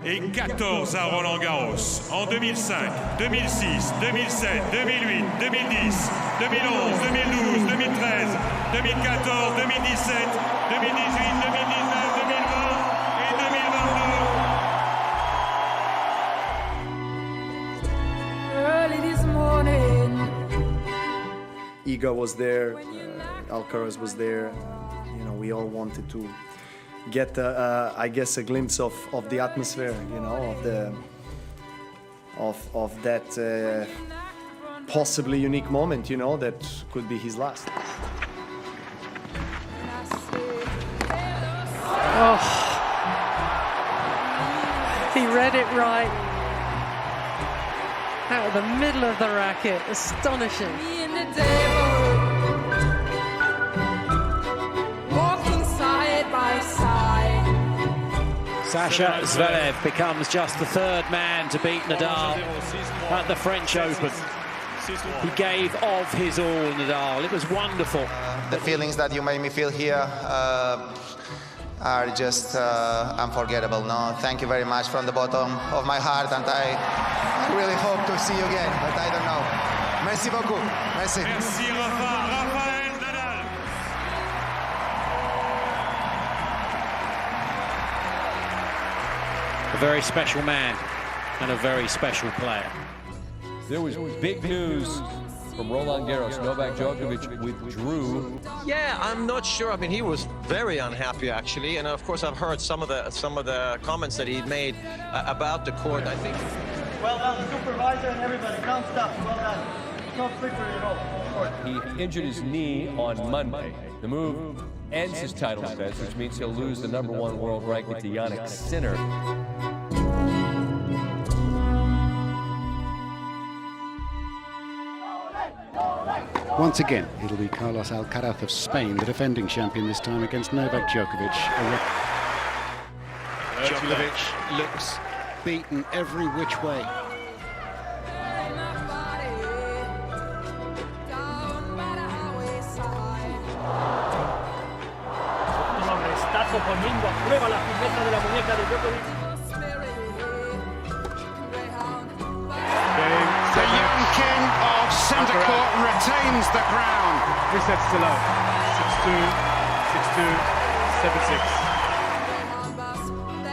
Et 14 à Roland Garros, en 2005, 2006, 2007, 2008, 2010, 2011, 2012, 2013, 2014, 2017, 2018, 2019, 2020 et 2022. Early this morning. Iga was there, Alcaraz was there. You know, we all wanted to get, I guess, a glimpse of the atmosphere, you know, of that possibly unique moment, you know, that could be his last. Oh, he read it right. Out of the middle of the racket, astonishing. Sasha Zverev becomes just the third man to beat Nadal at the French Open. He gave of his all, Nadal. It was wonderful. The feelings that you made me feel here are just unforgettable. No, thank you very much from the bottom of my heart, and I really hope to see you again, but I don't know. Merci beaucoup. Merci. Merci Rafa. Rafael Nadal. A very special man and a very special player. There was big news from Roland Garros. Novak Djokovic withdrew. Yeah, I'm not sure. I mean, he was very unhappy actually, and of course I've heard some of the comments that he made about the court. I think. Well done, supervisor and everybody. Don't stop. Well done. No victory at all. He injured his knee on Monday. The move ends his title defense, which means he'll lose the #1 world ranking to Jannik Sinner. Once again, it'll be Carlos Alcaraz of Spain, the defending champion, this time against Novak Djokovic. Djokovic looks beaten every which way. Está poniendo a prueba la firmeza de la muñeca de Djokovic. The young king of centre court retains the crown. 3 sets to love. 6-2, 6-2, 7-6.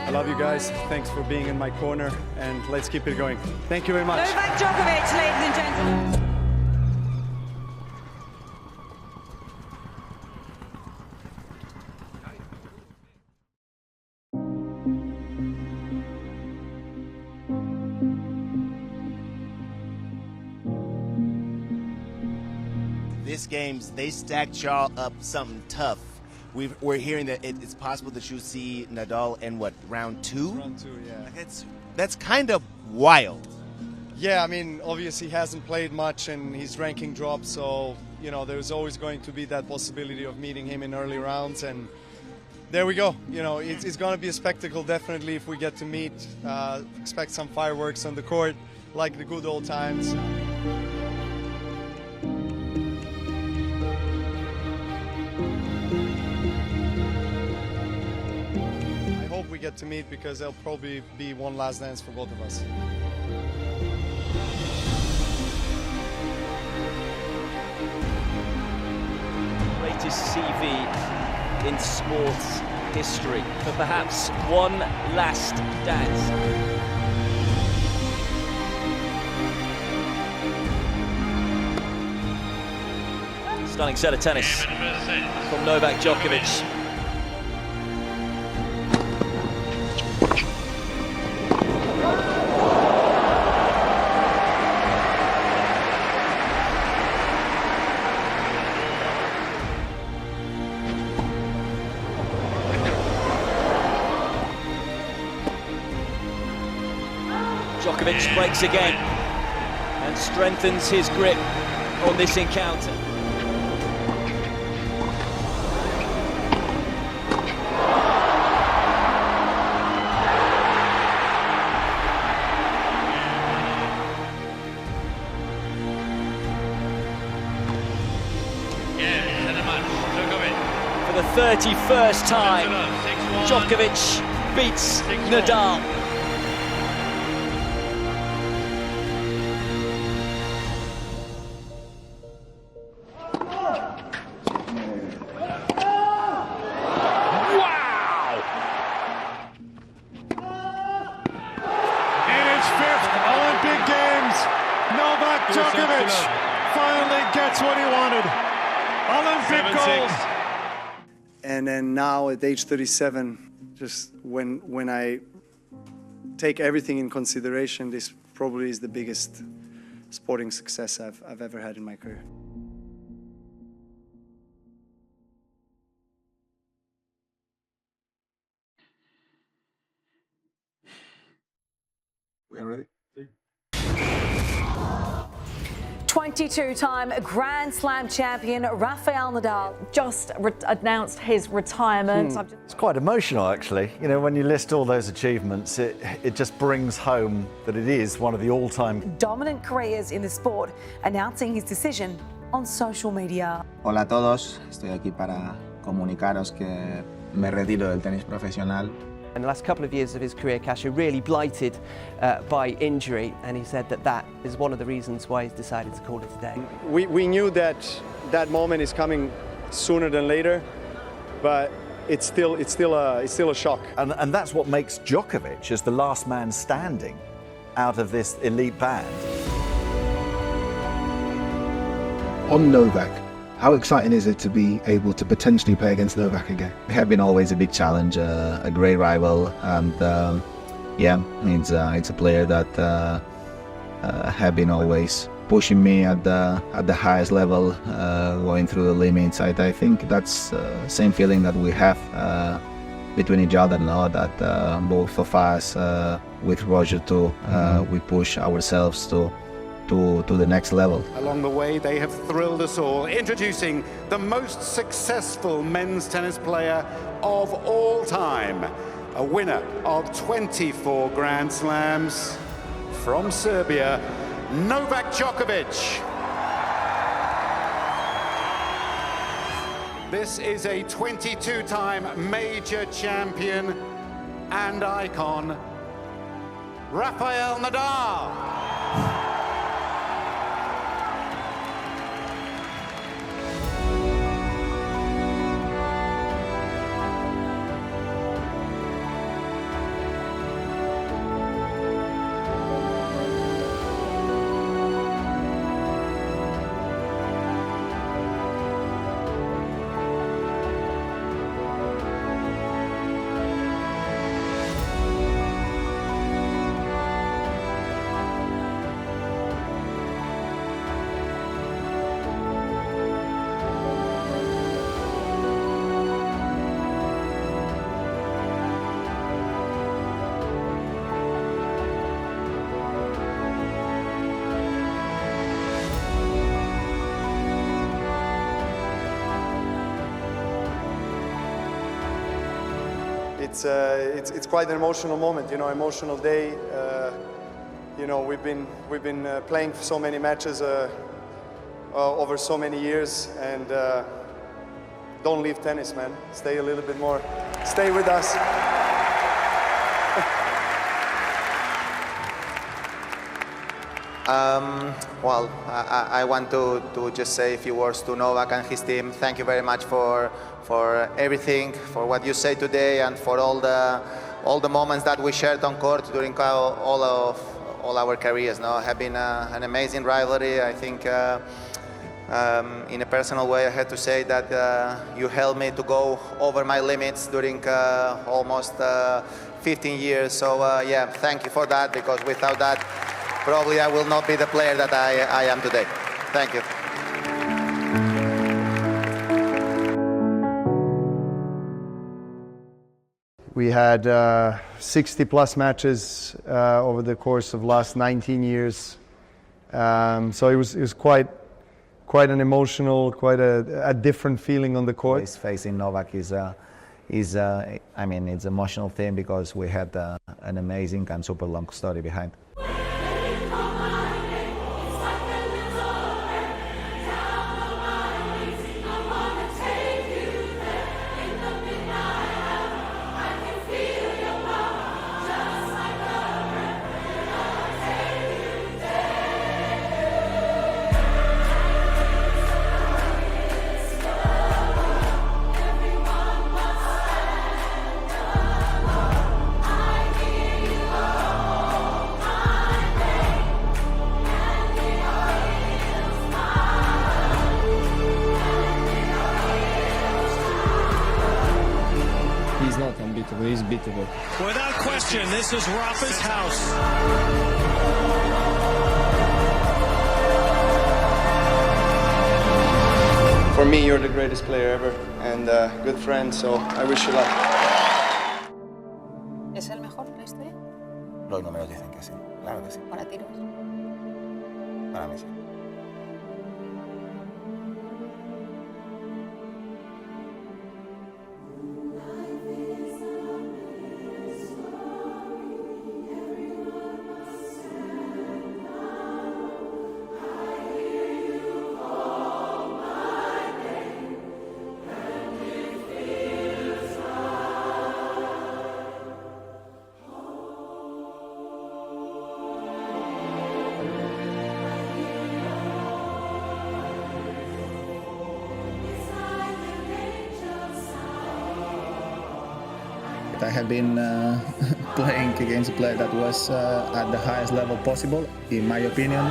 I love you guys. Thanks for being in my corner, and let's keep it going. Thank you very much. Novak Djokovic, ladies and gentlemen. This games, they stacked y'all up something tough. We're hearing that it's possible that you see Nadal in what, round 2? Round 2, yeah. Like That's kind of wild. Yeah, I mean, obviously he hasn't played much and his ranking dropped, so, you know, there's always going to be that possibility of meeting him in early rounds, and there we go. You know, it's going to be a spectacle, definitely, if we get to meet. Expect some fireworks on the court, like the good old times. I hope we get to meet because there'll probably be one last dance for both of us. Greatest CV in sports history, but perhaps one last dance. Stunning set of tennis from Novak Djokovic. Djokovic breaks again and strengthens his grip on this encounter. For the 31st time, Djokovic beats Nadal. Novak Djokovic finally gets what he wanted. Olympic gold. And then now at age 37, just when I take everything in consideration, this probably is the biggest sporting success I've ever had in my career. We are ready. 22-time Grand Slam champion Rafael Nadal just announced his retirement. It's quite emotional, actually. You know, when you list all those achievements, it just brings home that it is one of the all-time dominant careers in the sport, announcing his decision on social media. Hola a todos, estoy aquí para comunicaros que me retiro del tenis profesional. In the last couple of years of his career, Casio really blighted by injury, and he said that is one of the reasons why he's decided to call it a day. We knew that that moment is coming sooner than later, but it's still a shock. And that's what makes Djokovic as the last man standing out of this elite band. On Novak, how exciting is it to be able to potentially play against Novak again? We have been always a big challenge, a great rival, and yeah, it's a player that have been always pushing me at the highest level, going through the limits. I think that's the same feeling that we have between each other now, that both of us with Roger too, we push ourselves to the next level. Along the way, they have thrilled us all, introducing the most successful men's tennis player of all time, a winner of 24 Grand Slams, from Serbia, Novak Djokovic. This is a 22-time major champion and icon, Rafael Nadal. it's quite an emotional moment, you know, emotional day. You know, we've been playing so many matches over so many years, and don't leave tennis, man. Stay a little bit more. Stay with us. Well, I want to just say a few words to Novak and his team. Thank you very much for everything, for what you say today, and for all the moments that we shared on court during all our careers. No, have been an amazing rivalry. I think in a personal way, I had to say that you helped me to go over my limits during almost 15 years. So yeah, thank you for that, because without that, probably I will not be the player that I am today. Thank you. We had 60 plus matches over the course of last 19 years. So it was quite an emotional, quite a different feeling on the court. Facing Novak is I mean, it's an emotional thing because we had an amazing and super long story behind. He's not unbeatable, he's beatable. Without question, this is Rafa's house. For me, you're the greatest player ever, and good friend, so I wish you luck. ¿Es el mejor de la historia? Los números dicen que sí, claro que sí. ¿Para ti no es? Para mí sí. I have been playing against a player that was at the highest level possible, in my opinion,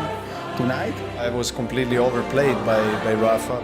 tonight. I was completely overplayed by Rafa.